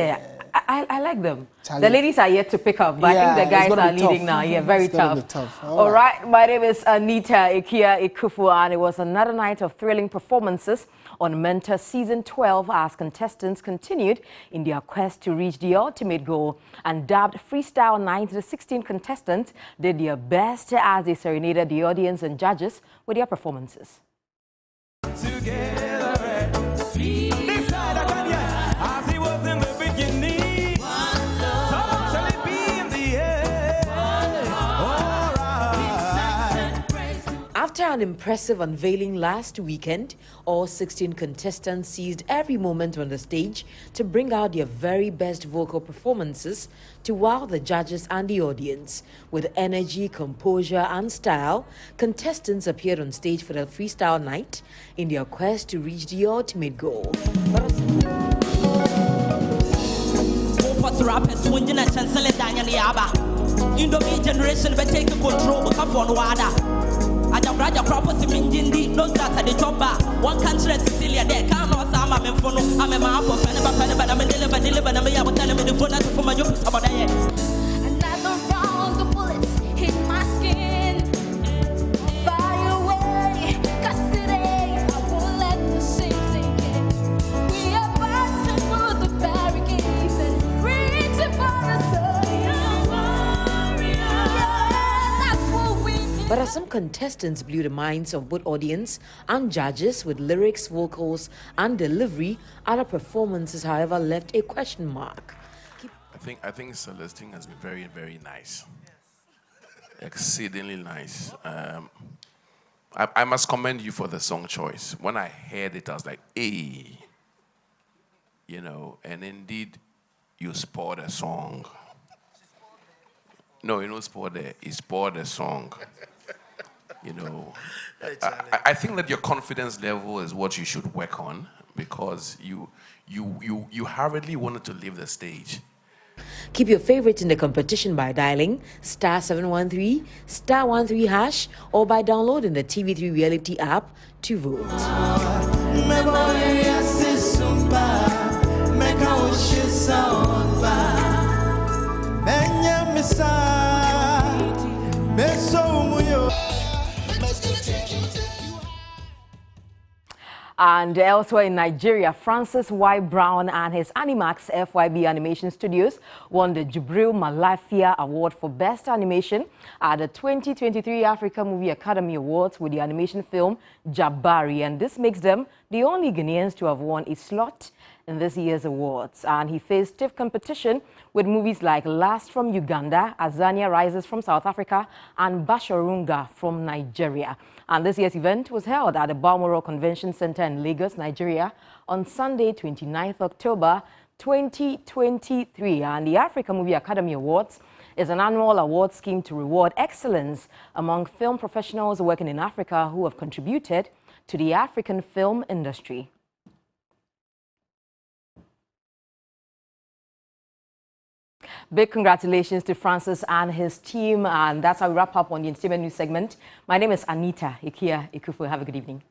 I like them. Charlie. The ladies are yet to pick up, but I think the guys are leading now. Yeah, very tough. All right, my name is Anita Ikia Ikufu, and it was another night of thrilling performances on Mentor Season 12 as contestants continued in their quest to reach the ultimate goal. And dubbed Freestyle Night, the 16 contestants did their best as they serenaded the audience and judges with their performances. After an impressive unveiling last weekend, all 16 contestants seized every moment on the stage to bring out their very best vocal performances to wow the judges and the audience. With energy, composure, and style, contestants appeared on stage for the freestyle night in their quest to reach the ultimate goal. Generation take control Raja property minjindi no start at the top bar. One country Sicilia there can't know some I'm in phone. I'm a map of but I'm a deliver and I'm telling me the phone for my job about that. Another round of bullets hit my skin. Fire away, cause today I won't let the same sink in. We are busting through the barricades and reaching for the sun. But as some contestants blew the minds of both audience and judges with lyrics, vocals, and delivery, other performances, however, left a question mark. I think Celestine has been very, very nice. Exceedingly nice. I must commend you for the song choice. When I heard it, I was like, hey. You know, and indeed, you spoiled a song. No, you know, spoil the song. You know, I think that your confidence level is what you should work on, because you hurriedly wanted to leave the stage. Keep your favorite in the competition by dialing *713 *13# or by downloading the TV3 Reality app to vote. And elsewhere in Nigeria, Francis Y. Brown and his Animax FYB Animation Studios won the Jubril Malafia Award for Best Animation at the 2023 Africa Movie Academy Awards with the animation film Jabari. And this makes them the only Ghanaians to have won a slot in this year's awards. And he faced stiff competition with movies like Last from Uganda, Azania Rises from South Africa, and Bashorunga from Nigeria. And this year's event was held at the Balmoral Convention Center in Lagos, Nigeria on Sunday, 29th October 2023. And the Africa Movie Academy Awards is an annual award scheme to reward excellence among film professionals working in Africa who have contributed to the African film industry. Big congratulations to Francis and his team, and that's how we wrap up on the Entertainment News segment. My name is Anita Ikia Ikufu. Have a good evening.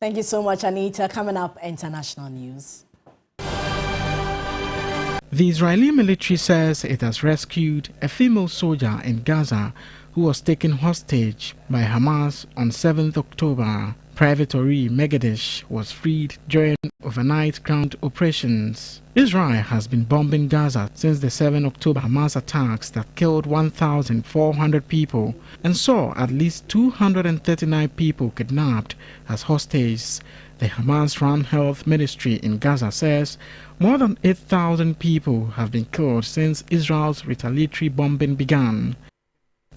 Thank you so much, Anita. Coming up, international news. The Israeli military says it has rescued a female soldier in Gaza who was taken hostage by Hamas on 7th October. Private Ori Megadish was freed during overnight ground operations. Israel has been bombing Gaza since the 7 October Hamas attacks that killed 1,400 people and saw at least 239 people kidnapped as hostages. The Hamas-run health ministry in Gaza says more than 8,000 people have been killed since Israel's retaliatory bombing began.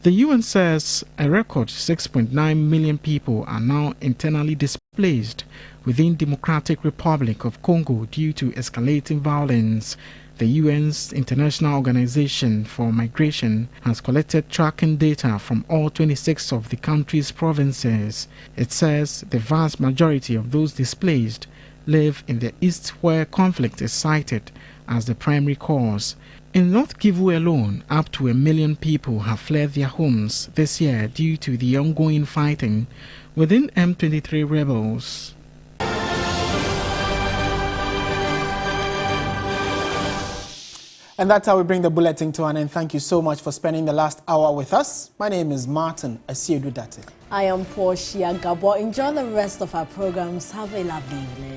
The UN says a record 6.9 million people are now internally displaced within Democratic Republic of Congo due to escalating violence. The UN's International Organization for Migration has collected tracking data from all 26 of the country's provinces. It says the vast majority of those displaced live in the east, where conflict is cited as the primary cause. In North Kivu alone, up to 1 million people have fled their homes this year due to the ongoing fighting within M23 rebels. And that's how we bring the bulletin to an end. Thank you so much for spending the last hour with us. My name is Martin Asiedudate. I am Portia Gabo. Enjoy the rest of our programs. Have a lovely evening.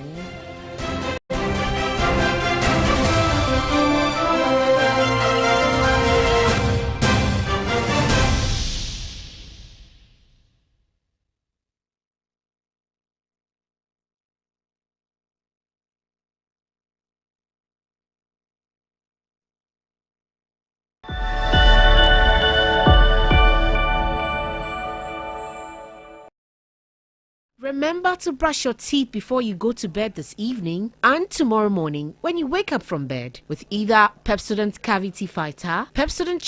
Remember to brush your teeth before you go to bed this evening and tomorrow morning when you wake up from bed with either Pepsodent Cavity Fighter, Pepsodent